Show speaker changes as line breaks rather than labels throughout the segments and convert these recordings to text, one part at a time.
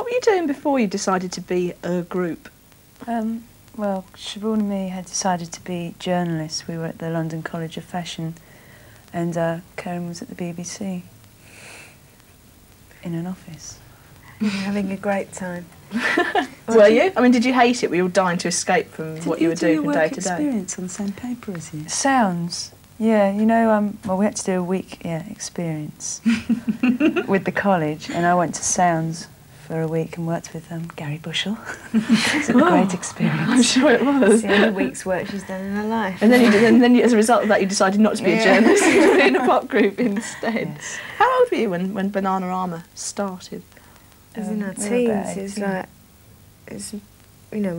What were you doing before you decided to be a group?
Well, Siobhan and me had decided to be journalists. We were at the London College of Fashion, and Karen was at the BBC in an office.
Having a great time.
Were you? I mean, did you hate it? Were you all dying to escape from what you were doing from day to day?
Experience on the same paper as you?
Sounds. Yeah, you know, well, we had to do a week experience with the college, and I went to Sounds for a week and worked with Gary Bushell. It was a great experience.
I'm sure it was.
It's the only week's work she's done in her life.
And then as a result of that, you decided not to be a journalist, you were in a pop group instead. Yes. How old were you when Bananarama started?
It was in our teens. It was like, you know,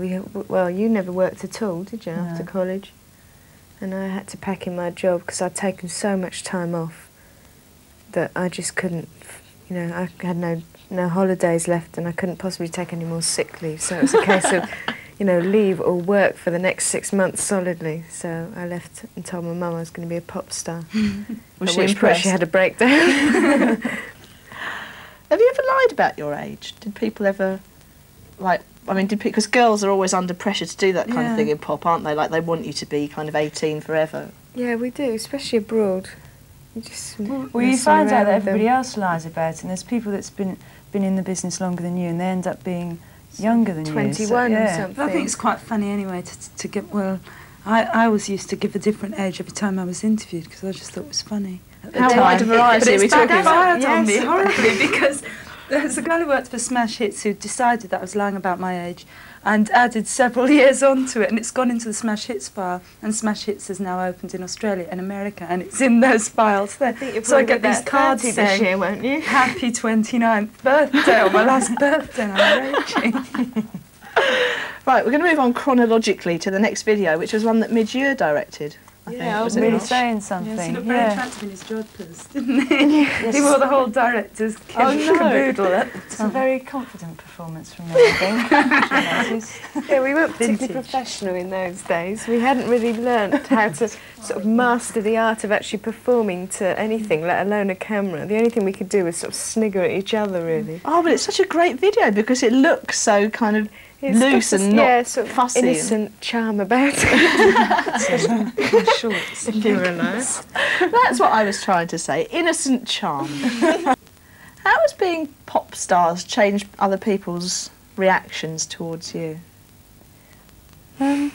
well, you never worked at all, did you, after college? And I had to pack in my job because I'd taken so much time off that I just couldn't, you know, I had no holidays left and I couldn't possibly take any more sick leave. So it was a case of, you know, leave or work for the next 6 months solidly. So I left and told my mum I was going to be a pop star.
Was she impressed?
She had a breakdown.
Have you ever lied about your age? Did people ever, like, I mean, because girls are always under pressure to do that kind of thing in pop, aren't they? Like, they want you to be kind of 18 forever. Yeah,
we do, especially abroad. You just
well, you find out that everybody else lies about it, and there's people that's been in the business longer than you, and they end up being younger than
21
you. So,
or something.
I think it's quite funny anyway to get, well, I was used to give a different age every time I was interviewed because I just thought it was funny.
How wide a variety are we talking about?
It backfired on me horribly because there's a guy who worked for Smash Hits who decided that I was lying about my age and added several years onto it, and it's gone into the Smash Hits file, and Smash Hits has now opened in Australia and America, and it's in those files there.
So I get these cards saying,
year, won't you? Happy 29th birthday, or my last birthday, and I'm raging.
Right, we're going to move on chronologically to the next video, which was one that Midge directed. I think.
I was really saying something.
Yes, he looked very attractive in his jodhpurs, didn't he? Yes. He wore the whole director's caboodle at the time.
It's a very confident performance from me, I think.
Yeah, we weren't particularly professional in those days. We hadn't really learnt how to sort of master the art of actually performing to anything, let alone a camera. The only thing we could do was sort of snigger at each other, really.
Oh, but it's such a great video because it looks so kind of loose and not
sort of
fussy.
Innocent charm about it.
Short,
if you were alive.
That's what I was trying to say. Innocent charm. How has being pop stars changed other people's reactions towards you?
I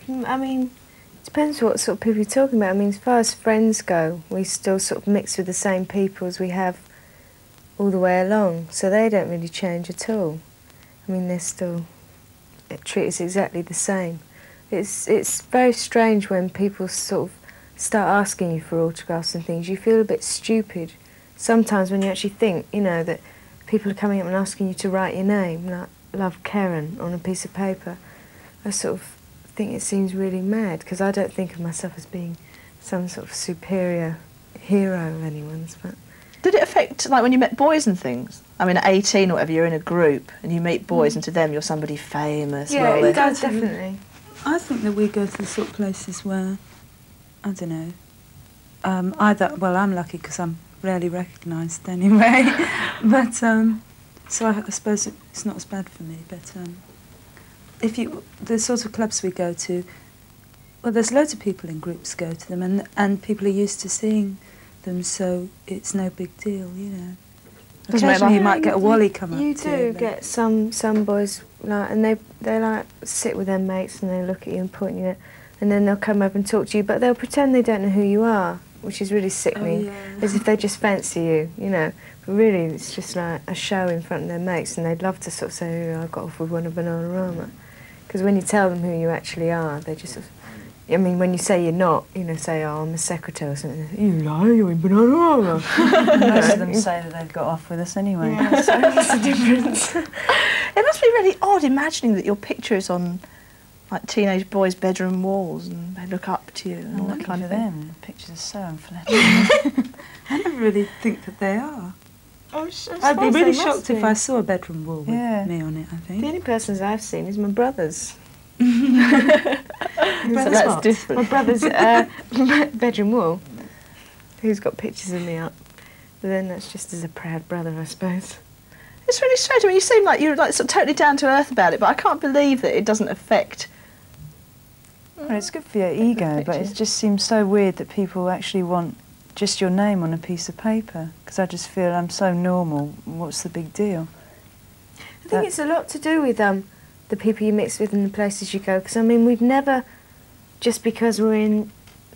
mean, it depends what sort of people you're talking about. I mean, as far as friends go, we still sort of mix with the same people as we have all the way along, so they don't really change at all. I mean, they're still treat us exactly the same. It's very strange when people sort of start asking you for autographs and things. You feel a bit stupid sometimes when you actually think, you know, that people are coming up and asking you to write your name, like Love Karen, on a piece of paper. I sort of think it seems really mad because I don't think of myself as being some sort of superior hero of anyone's. But
did it affect, like, when you met boys and things? I mean, at 18 or whatever, you're in a group and you meet boys, and to them you're somebody famous.
Yeah, it does, definitely.
I think that we go to the sort of places where, I don't know, either, well, I'm lucky because I'm rarely recognised anyway, but, so I suppose it's not as bad for me, but the sort of clubs we go to, well, there's loads of people in groups go to them, and people are used to seeing them, so it's no big deal, you know. Occasionally you might get a wally come up to you.
You do get some boys, like, and they like sit with their mates and they look at you and point you at, and then they'll come up and talk to you, but they'll pretend they don't know who you are, which is really sickening, as if they just fancy you, you know. But really, it's just like a show in front of their mates, and they'd love to sort of say, oh, I got off with one of Bananarama. Because when you tell them who you actually are, they just sort of, I mean, when you say you're not, you know, say, oh, I'm a secretary or something, you lie, you're in Bananarama.
Most of them say that they've got off with us anyway.
Yeah, so that's the difference.
It must be really odd imagining that your picture is on, like, teenage boys' bedroom walls and they look up to you and all that kind of thing.
Them. The pictures are so unflattering.
I don't really think that they are.
I'd
be really shocked if I saw a bedroom wall with me on it, I think.
The only persons I've seen is my brother's.
So that's different.
My brother's bedroom wall, who's got pictures of me up. But then that's just as a proud brother, I suppose.
It's really strange. I mean, you seem like you're like sort of totally down to earth about it, but I can't believe that it doesn't affect.
Well, it's good for your ego, but it just seems so weird that people actually want just your name on a piece of paper, because I just feel I'm so normal. What's the big deal?
I think it's a lot to do with the people you mix with and the places you go, because I mean, we've never, just because we're in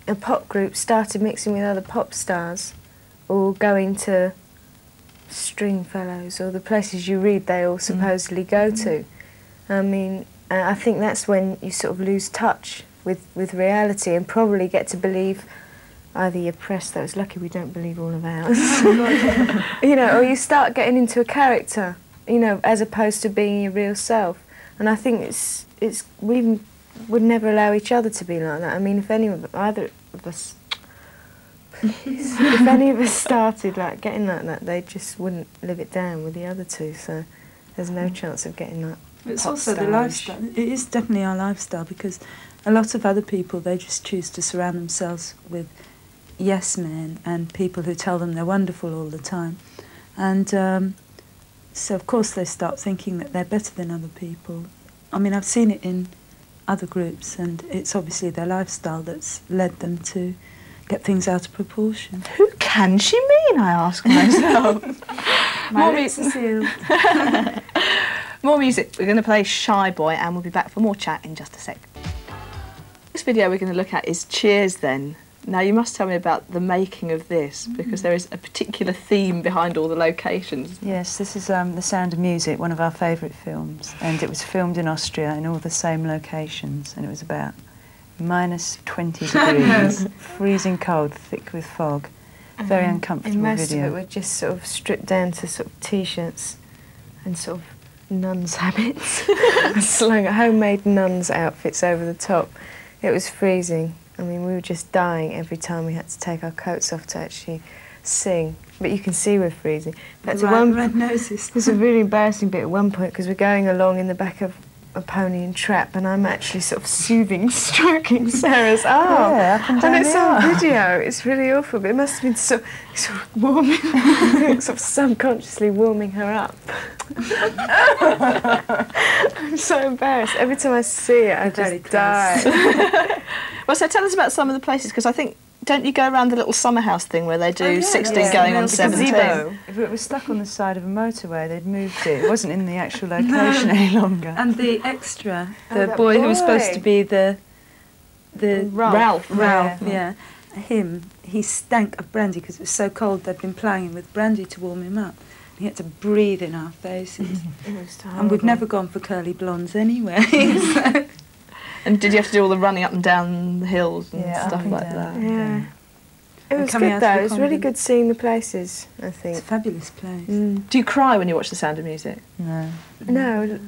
a pop group, started mixing with other pop stars or going to Stringfellows or the places you read they all supposedly go to. I mean, I think that's when you sort of lose touch with reality and probably get to believe either you're press, that was lucky we don't believe all of ours, you know, or you start getting into a character, you know, as opposed to being your real self. And I think we would never allow each other to be like that. I mean, if any of us started like getting like that, they just wouldn't live it down with the other two. So there's no chance of getting that.
It's also the lifestyle. It is definitely our lifestyle, because a lot of other people, they just choose to surround themselves with yes men and people who tell them they're wonderful all the time. And so of course they start thinking that they're better than other people. I mean, I've seen it in other groups, and it's obviously their lifestyle that's led them to get things out of proportion.
Who can she mean, I ask myself.
My lips are sealed.
More music. We're going to play Shy Boy, and we'll be back for more chat in just a sec. This video we're going to look at is Cheers Then. Now, you must tell me about the making of this, because there is a particular theme behind all the locations.
Yes, this is The Sound of Music, one of our favourite films, and it was filmed in Austria in all the same locations, and it was about -20 degrees, freezing cold, thick with fog, very uncomfortable
and most
video.
of it were just sort of stripped down to sort of T-shirts and sort of nuns' habits, slung homemade nuns' outfits over the top. It was freezing. I mean, we were just dying every time we had to take our coats off to actually sing. But you can see we're freezing. That's
Red noses.
There's a really embarrassing bit at one point, because we're going along in the back of a pony and trap, and I'm actually sort of soothing, stroking Sarah's arm.
Yeah, up and down
and it's
the
on
arm.
video. It's really awful, but it must have been sort of warming, sort of subconsciously warming her up. I'm so embarrassed. Every time I see it, I just die.
Well, so tell us about some of the places, because I think, don't you go around the little summer house thing where they do 16 going on 17?
If it was stuck on the side of a motorway, they'd moved it. It wasn't in the actual location any longer.
And the extra, the
that
boy who was
boy.
supposed to be the
Ralph.
yeah. He stank of brandy because it was so cold. They'd been plying him with brandy to warm him up. He had to breathe in our faces. And we'd never gone for curly blondes anyway. So.
And did you have to do all the running up and down the hills and
Yeah,
stuff
up and
like
down.
that?
Yeah. It was
coming
good
out
though.
of the
It was really
convent.
good seeing the places, I think.
It's a fabulous place.
Do you cry when you watch The Sound of Music?
No.
No,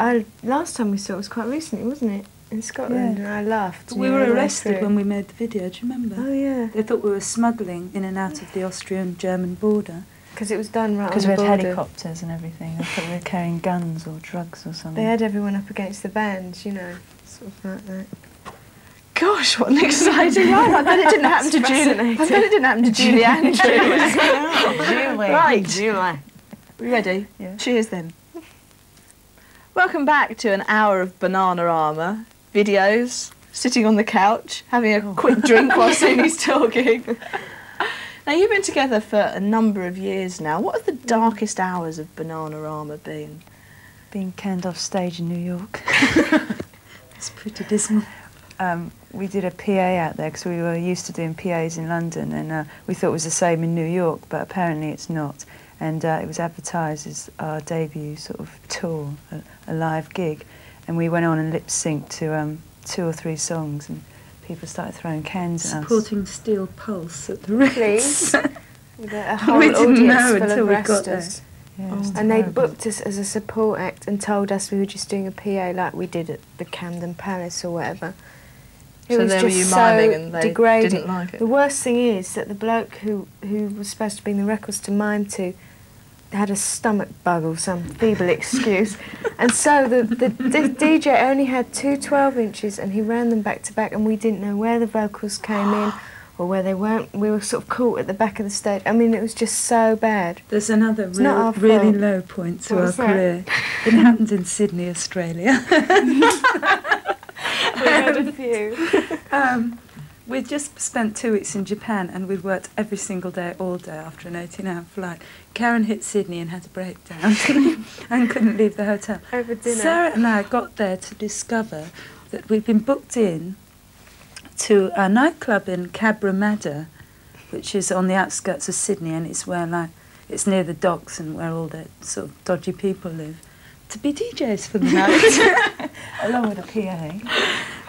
last time we saw it was quite recently, wasn't it? In Scotland,
Yeah.
and I laughed.
But we were arrested when we made the video, do you remember?
Oh yeah,
They thought we were smuggling in and out of the Austrian-German border.
because it was done right on
Because
the
we had
border.
helicopters and everything. I thought we were carrying guns or drugs or something.
They had everyone up against the bands, you know, sort of like that.
Gosh, what an exciting life! I bet it didn't happen to Julie. I bet it didn't happen to Julie Andrews. Right,
Julie.
we ready?
Yeah.
Cheers then. Welcome back to an hour of Bananarama videos, sitting on the couch, having a quick drink while Sunni's talking. Now, you've been together for a number of years now. What have the darkest hours of Bananarama been?
Being canned off stage in New York.
It's pretty dismal.
We did a PA out there because we were used to doing PAs in London, and we thought it was the same in New York, but apparently it's not. And it was advertised as our debut sort of tour, a live gig, and we went on and lip-synced to 2 or 3 songs, and people started throwing cans at us.
Supporting Steel Pulse at the Ritz.
With a whole
We didn't
audience
know
full
until
of
we got
Rastas.
Yeah, it was
And they
terrible.
booked us as a support act and told us we were just doing a PA like we did at the Camden Palace or whatever. It
So
was
there were
just
you
so
miming and they
degrading.
didn't like it?
The worst thing is that the bloke who was supposed to bring the records to mime to had a stomach bug or some feeble excuse. And so the DJ only had 2 12 inches and he ran them back to back, and we didn't know where the vocals came in or where they weren't. We were sort of caught at the back of the stage. I mean, it was just so bad.
There's another
not our
really
fault.
low point to
What's
our
that?
career. It happened in Sydney, Australia.
We had a few.
We'd just spent 2 weeks in Japan and we'd worked every single day, all day after an 18-hour flight. Karen hit Sydney and had a breakdown and couldn't leave the hotel.
Over dinner.
Sarah and I got there to discover that we'd been booked in to a nightclub in Cabramatta, which is on the outskirts of Sydney, and it's where it's near the docks and where all the sort of dodgy people live, to be DJs for the night.
Along with a PA.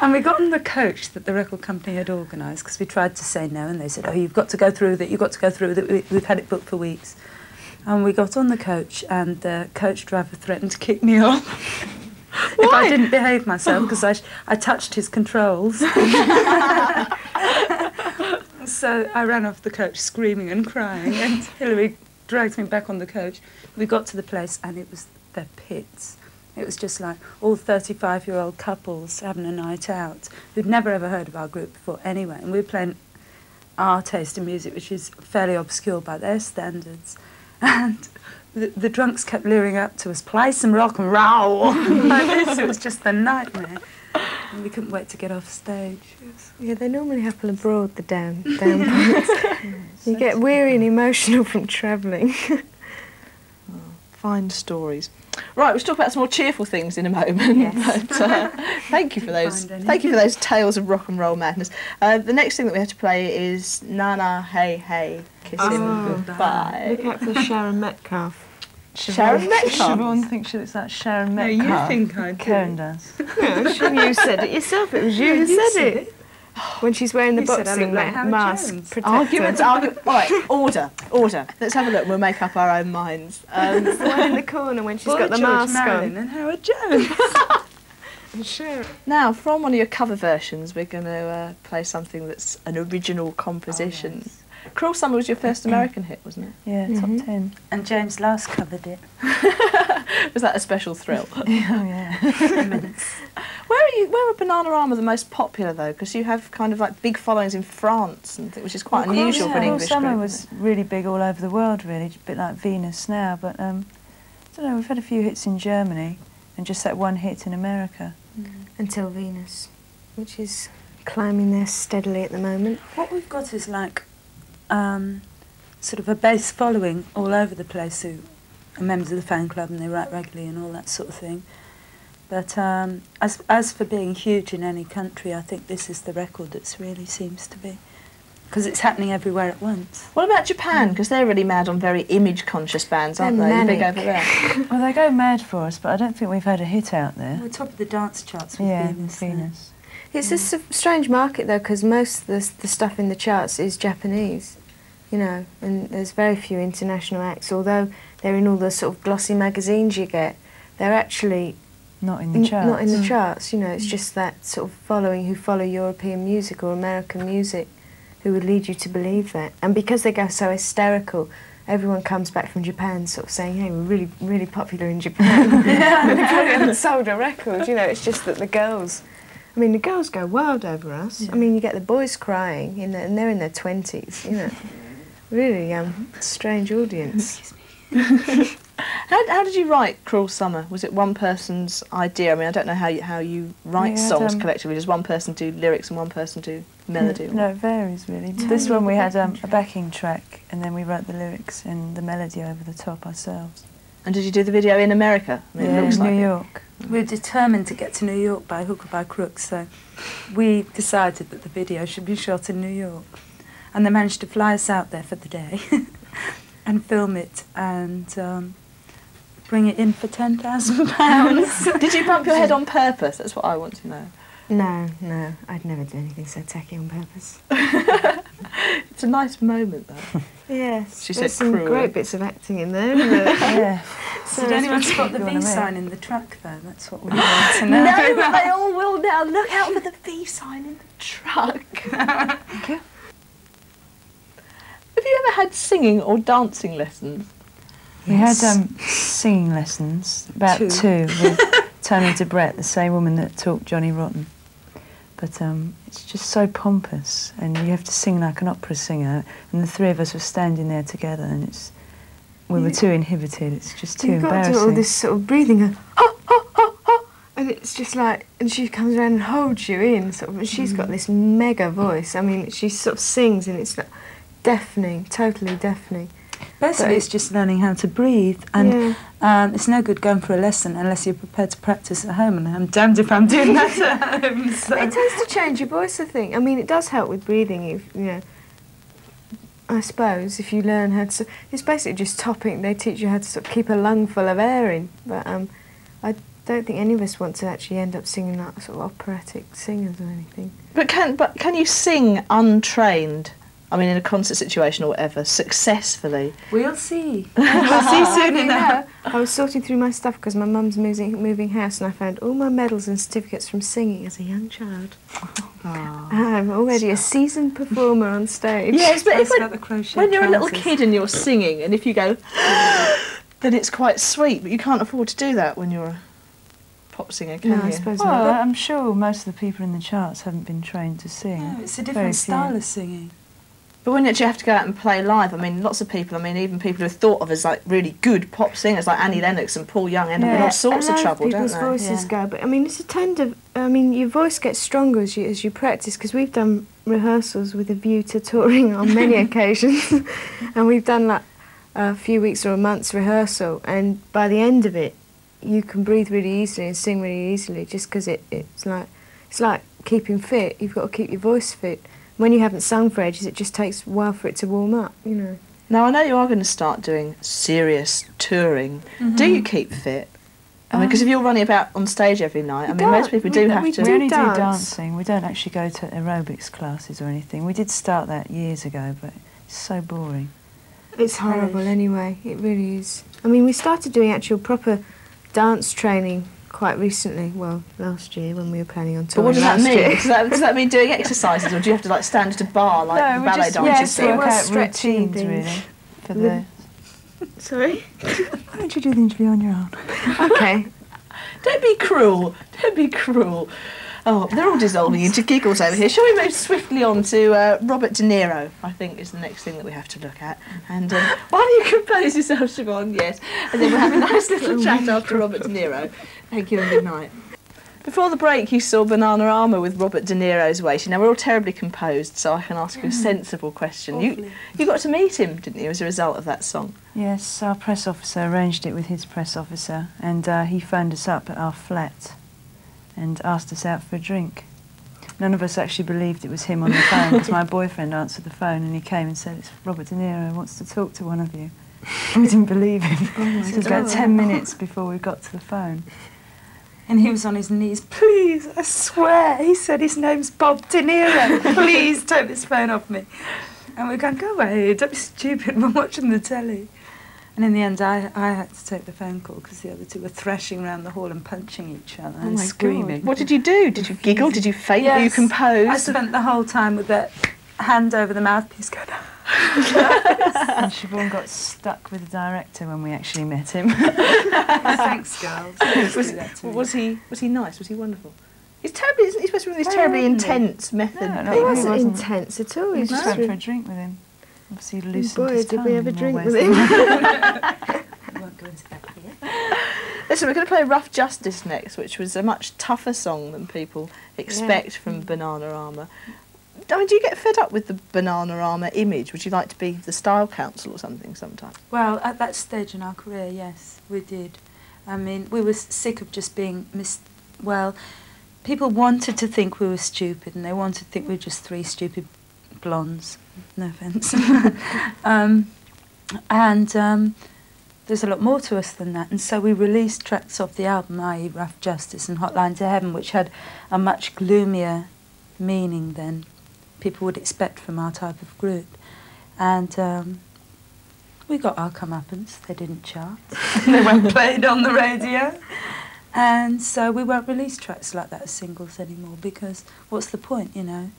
And we got on the coach that the record company had organised, because we tried to say no, and they said, oh, you've got to go through with it, you've got to go through with it, we've had it booked for weeks. And we got on the coach, and the coach driver threatened to kick me off if I didn't behave myself, because I touched his controls. So I ran off the coach screaming and crying, and Hilary dragged me back on the coach. We got to the place, and it was the pits. It was just like all 35-year-old couples having a night out who'd never ever heard of our group before anyway. And we were playing our taste in music, which is fairly obscure by their standards. And the drunks kept luring up to us, play some rock and roll. Like this, it was just a nightmare. And we couldn't wait to get off stage.
Yeah, they normally happen abroad, the down points. You get weary and emotional from travelling.
Fine stories. Right, we'll talk about some more cheerful things in a moment.
Yes.
But, thank you for those. Thank you for those tales of rock and roll madness. The next thing that we have to play is Nana Hey Hey, Kissing Goodbye.
Look out for Sharon Metcalf.
Sharon Metcalf.
Siobhan thinks she looks like Sharon
No,
Metcalf.
you think I do.
Karen does.
No, you said it yourself. It was you who said it. When she's wearing the
You said I
boxing
look like Howard
mask
Jones.
protector.
Arguments. All right, order. Let's have a look. We'll make up our own minds.
It's the one in the corner when she's
Boy
got the
George
mask
Marilyn
on.
and Howard Jones.
Sure.
Now, from one of your cover versions, we're going to play something that's an original composition.
Oh, yes.
Cruel Summer was your first American hit, wasn't it?
Yeah,
Mhm.
top 10.
And James Last covered it.
Was that a special thrill?
Oh, yeah.
Where are Bananarama the most popular though? Because you have kind of like big followings in France, which is quite unusual for an
Cruel
English
Summer
group.
was really big all over the world, really, a bit like Venus now. But I don't know, we've had a few hits in Germany and just that one hit in America.
Until Venus, which is climbing there steadily at the moment.
What we've got is like sort of a base following all over the place who are members of the fan club and they write regularly and all that sort of thing. But as for being huge in any country, I think this is the record that really seems to be. Because it's happening everywhere at once.
What about Japan? Because they're really mad on very image-conscious bands, aren't they?
They're
Big
manic.
over there.
Well, they go mad for us, but I don't think we've had a hit out there.
We're top of the dance charts with
Yeah,
Venus.
Venus.
It's a strange market though, because most of the stuff in the charts is Japanese, you know, and there's very few international acts. Although they're in all the sort of glossy magazines you get, they're actually
Not in the charts.
not in the charts. You know, it's just that sort of following who follow European music or American music, who would lead you to believe that. And because they go so hysterical, everyone comes back from Japan sort of saying, hey, we're really, really popular in Japan. But they probably haven't sold a record, you know, it's just that the girls go wild over us.
Yeah.
I mean, you get the boys crying, and they're in their 20s, you know. Really strange audience.
How did you write Cruel Summer? Was it one person's idea? I mean, I don't know how you write
Yeah,
songs collectively. Does one person do lyrics and one person do melody?
No, it varies really. This one we had a backing track and then we wrote the lyrics and the melody over the top ourselves.
And did you do the video in America? I mean,
Yeah,
it looks
in
like
New
it.
York.
We're determined to get to New York by hook or by crook, so we decided that the video should be shot in New York. And they managed to fly us out there for the day and film it and bring it in for £10,000.
Did you bump your head on purpose? That's what I want to know.
No, I'd never do anything so tacky on purpose.
It's a nice moment, though.
Yes,
She
there's
said
some
cruel.
great bits of acting in there, isn't there?
Yeah.
So
Did anyone
it's-
spot the
Go on,
V
Amir.
sign in the truck though? That's what we want to know.
No, but they all will now. Look out for the V sign in the truck. Have you ever had singing or dancing lessons?
We had singing lessons, about 2, with Tony DeBrett, the same woman that taught Johnny Rotten. But it's just so pompous, and you have to sing like an opera singer, and the three of us were standing there together, and we were too inhibited. It's just too embarrassing.
You've got to do all this sort of breathing, and and it's just like, and she comes around and holds you in, sort of, and she's got this mega voice. I mean, she sort of sings, and it's like deafening, totally deafening.
Basically, it's just learning how to breathe, and it's no good going for a lesson unless you're prepared to practice at home, and I'm damned if I'm doing that at home. So.
It tends to change your voice, I think. I mean, it does help with breathing, if, you know, I suppose, if you learn how to... It's basically just topping. They teach you how to sort of keep a lung full of air in, but I don't think any of us want to actually end up singing like sort of operatic singers or anything.
But can you sing untrained? I mean, in a concert situation or whatever, successfully.
We'll see. We'll see soon enough.
I was sorting through my stuff because my mum's moving house, and I found all my medals and certificates from singing as a young child. I'm already a seasoned performer on stage.
Yes, but when you're a little
trousers.
kid and you're singing, and if you go, then it's quite sweet, but you can't afford to do that when you're a pop singer, can you?
I suppose
Well,
not.
I'm sure most of the people in the charts haven't been trained to sing.
No, it's a
Very
different
few.
style of singing.
But when you actually have to go out and play live, I mean, lots of people, I mean, even people who are thought of as like really good pop singers, like Annie Lennox and Paul Young, end up in all sorts of trouble, don't
people's
they?
voices go, but I mean, it's a tender. I mean, your voice gets stronger as you practice, because we've done rehearsals with a view to touring on many occasions, and we've done like a few weeks or a month's rehearsal, and by the end of it, you can breathe really easily and sing really easily, just because it's like keeping fit. You've got to keep your voice fit. When you haven't sung for ages, it just takes a while for it to warm up, you know.
Now, I know you are going to start doing serious touring. Do you keep fit? I mean, because if you're running about on stage every night, I mean, most people do have to...
We only do
dance.
dancing. We don't actually go to aerobics classes or anything. We did start that years ago, but it's so boring.
It's horrible anyway, it really is. I mean, we started doing actual proper dance training quite recently, well, last year when we were planning on
But
touring.
what does that
last
mean?
year.
Does that mean doing exercises, or do you have to like stand at a bar like
No, we
ballet
just
dancers do?
it
work
was
out
stretching
routines,
things.
really. For the...
Sorry?
Why don't you do the interview on your own?
Okay.
Don't be cruel. Don't be cruel. Oh, they're all dissolving into giggles over here. Shall we move swiftly on to Robert De Niro, I think is the next thing that we have to look at. And while you compose yourself, Siobhan, yes. And then we'll have a nice little chat after Robert De Niro. Thank you and good night. Before the break, you saw Bananarama with Robert De Niro's waiting. Now, we're all terribly composed, so I can ask you a sensible question. You got to meet him, didn't you, as a result of that song?
Yes, our press officer arranged it with his press officer, and he phoned us up at our flat and asked us out for a drink. None of us actually believed it was him on the phone, because my boyfriend answered the phone and he came and said, "It's Robert De Niro, wants to talk to one of you." We didn't believe him. It was about 10 minutes before we got to the phone.
And he was on his knees. "Please, I swear," he said, "his name's Bob De Niro. Please take this phone off me." And we're going, "Go away, don't be stupid, we're watching the telly." And in the end, I had to take the phone call because the other two were thrashing around the hall and punching each other and screaming.
God. What did you do? Did you giggle? Did you faint? Were you composed?
I spent the whole time with that hand over the mouthpiece going,
And Siobhan got stuck with the director when we actually met him.
"Thanks, girls."
Was he nice? Was he wonderful? He's terribly, isn't he supposed to be this terribly intense method?
No,
He
he
wasn't
wasn't.
intense at all.
We
He
just
just
went for a drink with him. Obviously loosened
boy,
his
did
tongue
we have a
in more
drink
ways
with
than
him.
one.
We won't go into that here.
Listen, we're going to play Rough Justice next, which was a much tougher song than people expect from Bananarama. I mean, do you get fed up with the Bananarama image? Would you like to be the style council or something sometime?
Well, at that stage in our career, yes, we did. I mean, we were sick of just being people wanted to think we were stupid, and they wanted to think we were just three stupid blondes. No offence. There's a lot more to us than that, and so we released tracks off the album, i.e. Rough Justice and Hotline to Heaven, which had a much gloomier meaning than people would expect from our type of group. And we got our comeuppance. They didn't chart. They weren't played on the radio. And so we won't release tracks like that as singles anymore, because what's the point, you know?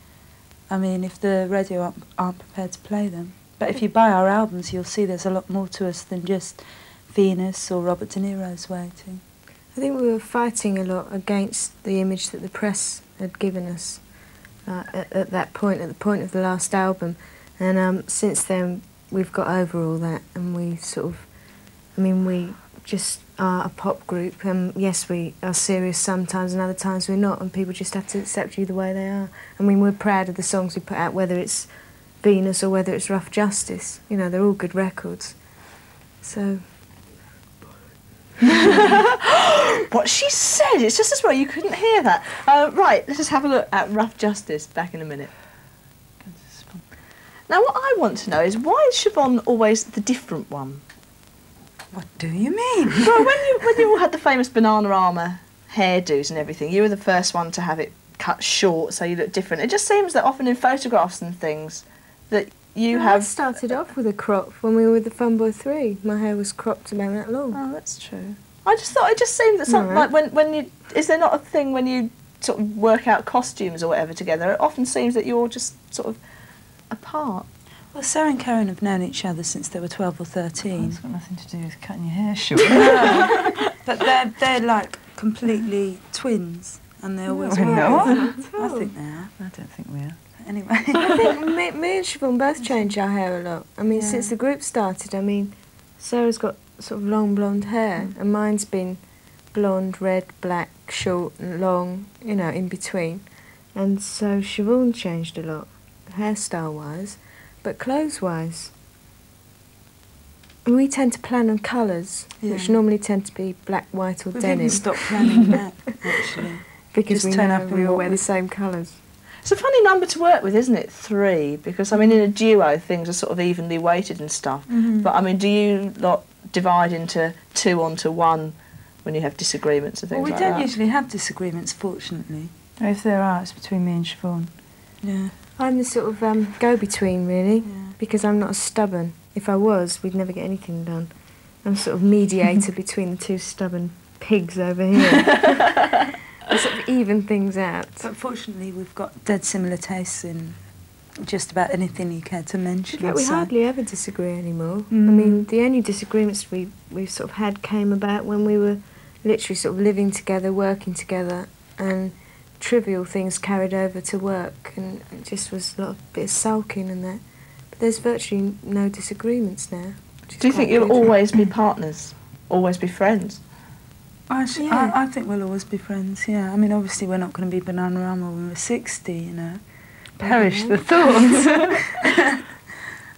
I mean, if the radio aren't prepared to play them. But if you buy our albums, you'll see there's a lot more to us than just Venus or Robert De Niro's Waiting.
I think we were fighting a lot against the image that the press had given us. at that point, at the point of the last album. And since then, we've got over all that, and we sort of, I mean, we just are a pop group, and yes, we are serious sometimes, and other times we're not, and people just have to accept you the way they are. I mean, we're proud of the songs we put out, whether it's Venus or whether it's Rough Justice. You know, they're all good records. So...
What she said, it's just as well you couldn't hear that. Right, let's just have a look at Rough Justice back in a minute. Now what I want to know is, why is Siobhan always the different one?
What do you mean?
Well, when you all had the famous Bananarama hairdos and everything, you were the first one to have it cut short so you look different. It just seems that often in photographs and things that you have...
I started off with a crop when we were with the Fun Boy 3. My hair was cropped about that long.
Oh, that's true. I just thought it just seemed that something like when you... Is there not a thing when you sort of work out costumes or whatever together, it often seems that you're just sort of apart?
Well, Sarah and Karen have known each other since they were 12 or 13.
It's got nothing to do with cutting your hair short.
No, but they're like completely twins, and they always were.
No.
I think they are.
I don't think we are.
Anyway.
I think me and Siobhan both changed our hair a lot. I mean,
Yeah.
since the group started, I mean, Sarah's got sort of long blonde hair, and mine's been blonde, red, black, short and long, you know, in between. And so Siobhan changed a lot, hairstyle-wise, but clothes-wise. And we tend to plan on colours, which
Yeah.
normally tend to be black, white or
We've
denim.
even stopped planning that, actually.
Because
just
we
turn
know
up and
we all
walk
wear the
with-
same colours.
It's a funny number to work with, isn't it? 3, because I mean in a duo things are sort of evenly weighted and stuff. But I mean, do you lot divide into 2 onto 1 when you have disagreements and things
Well, we
like
don't
that?
usually have disagreements, fortunately.
If there are, it's between me and Siobhan.
Yeah.
I'm the sort of go-between, really,
Yeah.
because I'm not as stubborn. If I was, we'd never get anything done. I'm sort of mediator between the 2 stubborn pigs over here. I sort of even things out.
But fortunately, we've got dead similar tastes in just about anything you care to mention.
In fact, we
so-
hardly ever disagree anymore. I mean, the only disagreements we sort of had came about when we were literally sort of living together, working together, and trivial things carried over to work, and it just was a lot of bit of sulking and that. But there's virtually no disagreements now. which is
Do you think
quite
you'll
good.
always be partners? Always be friends?
Yeah.
I think we'll always be friends, yeah. I mean, obviously we're not going to be Bananarama when we're 60, you know. Perish the thought.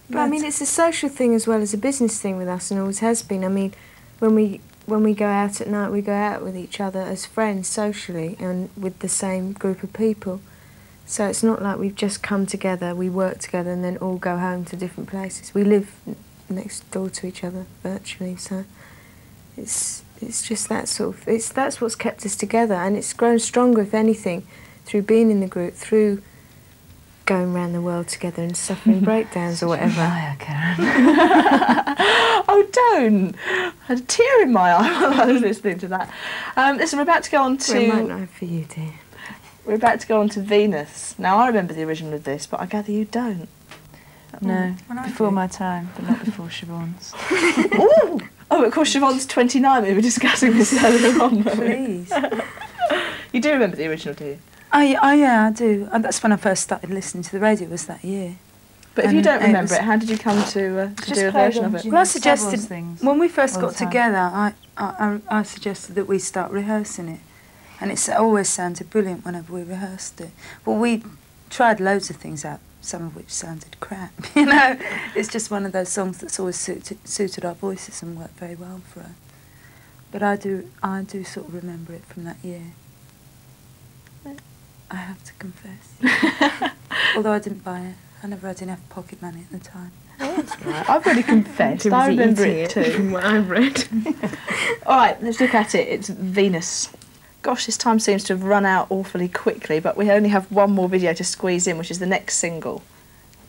But I mean, it's a social thing as well as a business thing with us, and always has been. I mean, when we go out at night, we go out with each other as friends socially and with the same group of people. So it's not like we've just come together, we work together, and then all go home to different places. We live next door to each other virtually, so it's just that sort of that's what's kept us together, and it's grown stronger, if anything, through being in the group, through going around the world together and suffering breakdowns or whatever.
Liar, Karen.
Oh, don't! I had a tear in my eye while I was listening to that. Listen, we're about to go on
Well, it might
to...
not have for you, dear.
We're about to go on to Venus. Now, I remember the original of this, but I gather you don't.
No,
Well, I
before
do.
my time, but not before Siobhan's.
Ooh! Oh, of course, Siobhan's 29. We were discussing this earlier on. weren't we?
Please.
You do remember the original, do you?
Yeah, I do. And that's when I first started listening to the radio, was that year.
But if you
And
don't
it
remember
was-
it, how did you come to
Just
do a
played
version
on
of it?
Jimmy
Well, I
Savile's
suggested
things
when we first
all
got
the time.
together, I suggested that we start rehearsing it, and it's always sounded brilliant whenever we rehearsed it. Well, we tried loads of things out, some of which sounded crap. You know, it's just one of those songs that's always suited our voices and worked very well for us. But I do sort of remember it from that year. I have to confess. Although I didn't buy it, I never had enough pocket money at the time.
Right, I've already confessed. I remember it too.
From what I've read.
All right, let's look at it. It's Venus. Gosh, this time seems to have run out awfully quickly, but we only have one more video to squeeze in, which is the next single,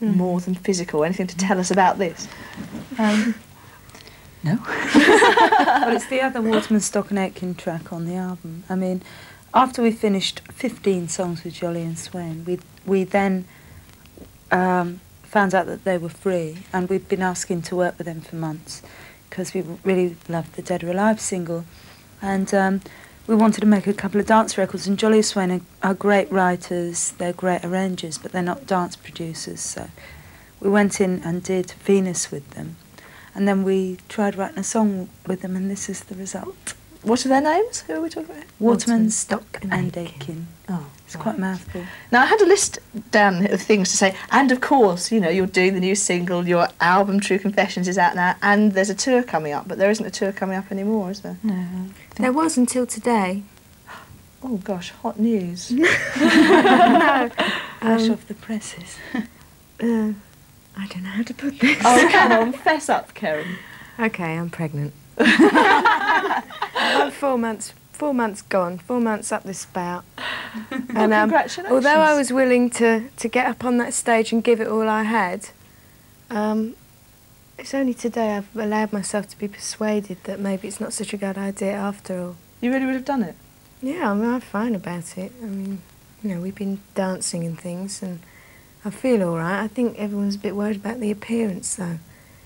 More Than Physical. Anything to tell us about this?
No.
Well, it's the other Waterman, Stock and Aitken track on the album. I mean, after we finished 15 songs with Jolly and Swain, we then found out that they were free, and we'd been asking to work with them for months because we really loved the Dead or Alive single. And we wanted to make a couple of dance records, and Jolly Swain are great writers, they're great arrangers, but they're not dance producers, so we went in and did Venus with them, and then we tried writing a song with them, and this is the result.
What are their names? Who are we talking about?
Waterman, Stock and Aiken.
Oh,
It's quite a mouthful.
Now, I had a list down of things to say, and of course, you know, you're doing the new single, your album True Confessions is out now, and there's a tour coming up, but there isn't a tour coming up anymore, is there?
No.
There was until today.
Oh gosh, hot news.
No.
Fresh off the presses.
I don't know how to put this.
Oh, come on, fess up, Karen.
Okay, I'm pregnant. I'm 4 months gone, 4 months up this spout. And
congratulations.
although I was willing to get up on that stage and give it all I had, it's only today I've allowed myself to be persuaded that maybe it's not such a good idea after all.
You really would have done it?
Yeah, I'm fine about it. I mean, you know, we've been dancing and things, and I feel all right. I think everyone's a bit worried about the appearance, though.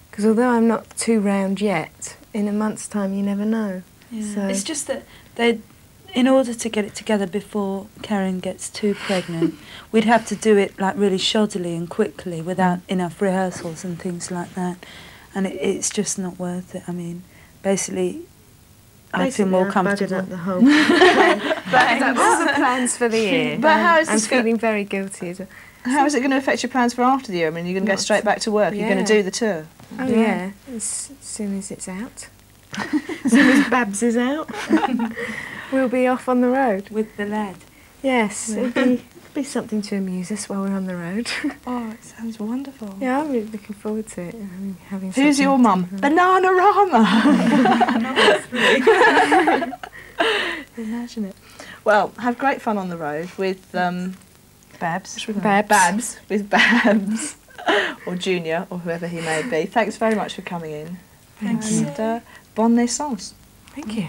Because although I'm not too round yet, in a month's time you never know.
Yeah.
So
It's just that in order to get it together before Karen gets too pregnant, we'd have to do it like really shoddily and quickly without enough rehearsals and things like that. And it's just not worth it. I mean, basically, I feel more comfortable.
Up the whole plan. That's all the plans for the year.
But how is
I'm
this
feeling very guilty as well.
How is it going to affect your plans for after the year? I mean, you're going to go straight back to work. You're going to do the tour.
Oh yeah, as soon as it's out. As soon as Babs is out, we'll be off on the road.
With the lad.
Yes, it'll be something to amuse us while we're on the road.
Oh, it sounds wonderful.
Yeah, I'm really looking forward to it. I mean, having
Who's your mum? Bananarama! Imagine it. Well, have great fun on the road with
Babs.
Babs. With Babs. Or Junior, or whoever he may be. Thanks very much for coming in.
Thank you.
And bonne naissance.
Thank you.